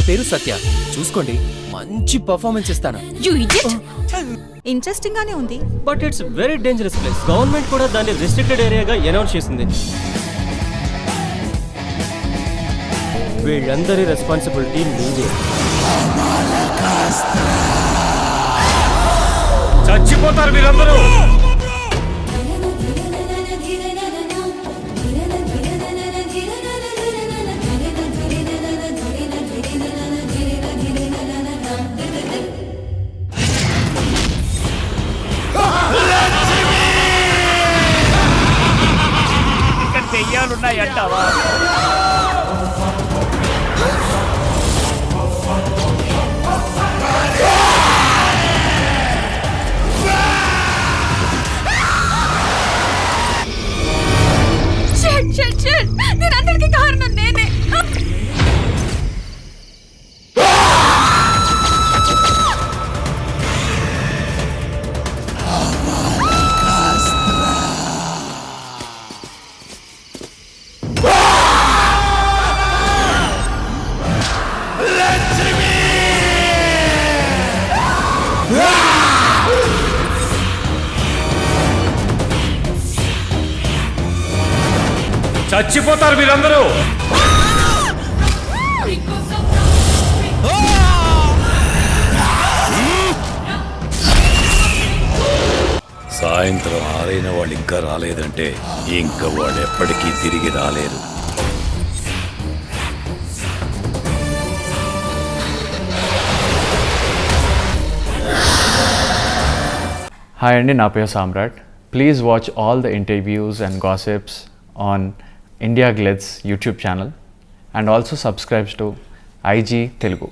పేరు సత్య. చూసుకోండి, మంచి పర్ఫార్మెన్స్ ఇస్తాను. You idiot. ఇంట్రెస్టింగ్ గానే ఉంది. But it's very dangerous place. Government కూడా దాన్ని రిస్ట్రిక్టెడ్ ఏరియాగా అనౌన్స్ చేసింది. వీళ్ళందరి రెస్పాన్సిబిలిటీ మీదే. చచ్చిపోతారు మీరందరూ. ఇక్కడ దెయ్యాలున్నాయంటావా? నేనందరికీ కారణం నేనే. చచ్చిపోతారు మీరందరూ. సాయంత్రం 6 అయిన వాళ్ళు ఇంకా రాలేదంటే ఇంకా వాళ్ళు ఎప్పటికీ తిరిగి రాలేరు. హాయ్ అండి, నా పేరు Samrat. Please watch all the interviews and gossips on India Glitz YouTube channel and also subscribe to IG Telugu.